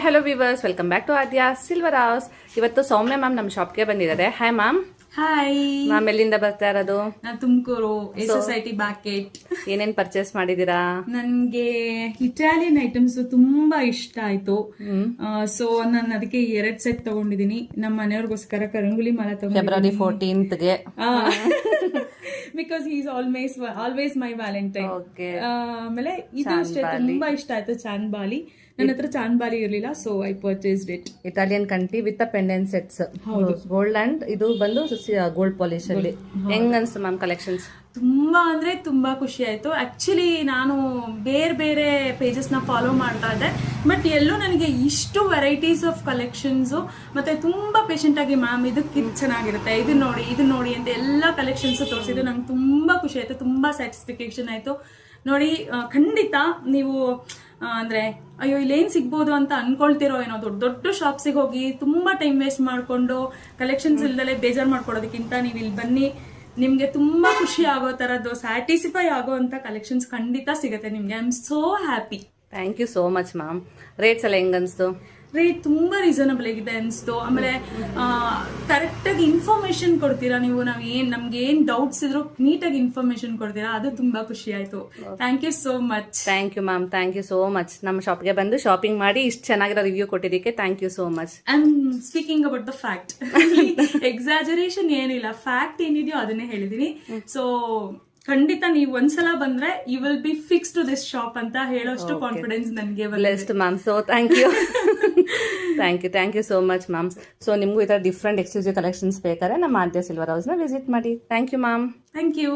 Hi hello viewers, welcome back to Aadya silver house. ಇವತ್ತು Soumya ma'am ನಮ್ಮ ಶಾಪ್ಗೆ ಬಂದಿದ್ದಾರೆ. Hi ma'am. ಹಾಯ್ ಮ್ಯಾಮ್, ಎಲ್ಲಿಂದ ಬರ್ತಾ ಇರೋದು? ನಾನು ತುಮಕೂರು SSIT ಬ್ಯಾಕೆಟ್. ಏನೇನ್ ಪರ್ಚೇಸ್ ಮಾಡಿದೀರಾ? ನನ್ಗೆ ಇಟಾಲಿಯನ್ ಐಟಮ್ಸ್ ತುಂಬಾ ಇಷ್ಟ ಆಯ್ತು. ಸೊ ನಾನು ಅದಕ್ಕೆ 2 ಸೆಟ್ ತಗೊಂಡಿದೀನಿ. ನಮ್ಮ ಮನೆಯವ್ರಿಗೋಸ್ಕರ ಕರಂಗುಲಿ ಮಾಲ February 14th because is always my Valentine. ಆಮೇಲೆ ಇದು ಅಷ್ಟೇ ತುಂಬಾ ಇಷ್ಟ ಆಯ್ತು. ಚಾನ್ಬಾಲಿ ನನ್ನ ಹತ್ರ ಚಾನ್ಬಾಲಿ ಇರ್ಲಿಲ್ಲ, so I purchased it. Italian Kanti with pendant sets, gold and ಇದು ಬಂದು ಗೋಲ್ಡ್ ಪಾಲಿಶ್ ಅಲ್ಲಿ. ಹೆಂಗ್ ಅನ್ಸ್ತು ಮ್ಯಾಮ್ ಕಲೆಕ್ಷನ್ಸ್? ತುಂಬಾ ಅಂದ್ರೆ ತುಂಬಾ ಖುಷಿ ಆಯ್ತು. ಆಕ್ಚುಲಿ ನಾನು ಬೇರೆ ಬೇರೆ ಪೇಜಸ್ ನ ಫಾಲೋ ಮಾಡ್ತಾ ಇದ್ದೆ, ಬಟ್ ಎಲ್ಲೂ ನನಗೆ ಇಷ್ಟು ವೆರೈಟೀಸ್ ಆಫ್ ಕಲೆಕ್ಷನ್ಸ್ ಮತ್ತೆ ತುಂಬಾ ಪೇಷಂಟ್ ಆಗಿ ಮ್ಯಾಮ್ ಇದಕ್ಕೆ ಚೆನ್ನಾಗಿರುತ್ತೆ, ಇದು ನೋಡಿ ಅಂತ ಎಲ್ಲ ಕಲೆಕ್ಷನ್ಸ್ ತೋರಿಸಿದ್ದು ನಂಗೆ ತುಂಬಾ ಖುಷಿ ಆಯ್ತು. ತುಂಬಾ ಸ್ಯಾಟಿಸ್ಫಿಕೇಶನ್ ಆಯ್ತು. ನೋಡಿ, ಖಂಡಿತ ನೀವು ಅಂದ್ರೆ ಅಯ್ಯೋ ಇಲ್ಲೇನ್ ಸಿಗ್ಬೋದು ಅಂತ ಅನ್ಕೊಳ್ತಿರೋ ಏನೋ ದೊಡ್ಡ ಶಾಪ್ಸಿಗೆ ಹೋಗಿ ತುಂಬಾ ಟೈಮ್ ವೇಸ್ಟ್ ಮಾಡ್ಕೊಂಡು ಕಲೆಕ್ಷನ್ಸ್ ಇಲ್ದಲೆ ಬೇಜಾರ್ ಮಾಡ್ಕೊಡೋದಕ್ಕಿಂತ ನೀವು ಇಲ್ಲಿ ಬನ್ನಿ, ನಿಮ್ಗೆ ತುಂಬಾ ಖುಷಿ ಆಗೋ ತರದ್ದು, ಸ್ಯಾಟಿಸ್ಫೈ ಆಗೋ ಅಂತ ಕಲೆಕ್ಷನ್ಸ್ ಖಂಡಿತ ಸಿಗುತ್ತೆ ನಿಮ್ಗೆ. I am so happy. Thank you so much ma'am. Rates ಎಲ್ಲ ಹೆಂಗ್ ಅನ್ಸ್ತು? ರೇಟ್ ತುಂಬಾ ರೀಸನಬಲ್ ಆಗಿದೆ ಅನ್ಸ್ತು. ಆಮೇಲೆ ಕರೆಕ್ಟ್ ಆಗಿ ಇನ್ಫಾರ್ಮೇಶನ್ ಕೊಡ್ತೀರಾ ನೀವು. ನಮ್ಗೆ ಏನ್ ಡೌಟ್ಸ್ ಇದ್ರು ನೀಟಾಗಿ ಇನ್ಫಾರ್ಮೇಶನ್ ಕೊಡ್ತೀರಾ, ಅದು ತುಂಬಾ ಖುಷಿ ಆಯ್ತು. Thank you so much. Thank you ma'am, thank you so much. ನಮ್ಮ ಶಾಪ್ಗೆ ಬಂದು ಶಾಪಿಂಗ್ ಮಾಡಿ ಇಷ್ಟು ಚೆನ್ನಾಗಿರೋ ರಿವ್ಯೂ ಕೊಟ್ಟಿದ್ದಕ್ಕೆ thank you so much. I am speaking about the fact. Exaggeration ಏನಿಲ್ಲ, ಫ್ಯಾಕ್ಟ್ ಏನಿದೆಯೋ ಅದನ್ನೇ ಹೇಳಿದೀನಿ. ಸೊ ಖಂಡಿತ ನೀವು ಒಂದ್ಸಲ ಬಂದ್ರೆ you will be fix to this shop ಅಂತ ಹೇಳೋಷ್ಟು ಕಾನ್ಫಿಡೆನ್ಸ್ ನನಗೆ best ma'am. So thank you. Thank you so much ma'am. So ನಿಮಗೂ ಈ ಥರ ಡಿಫ್ರೆಂಟ್ ಎಕ್ಸ್ಕ್ಲೂಸಿವ್ ಕಲೆಕ್ಷನ್ಸ್ ಬೇಕಾದ್ರೆ ನಮ್ಮ ಆದ್ಯಾ ಸಿಲ್ವರ್ ಹೌಸ್ನ ವಿಸಿಟ್ ಮಾಡಿ. Thank you ma'am. Thank you.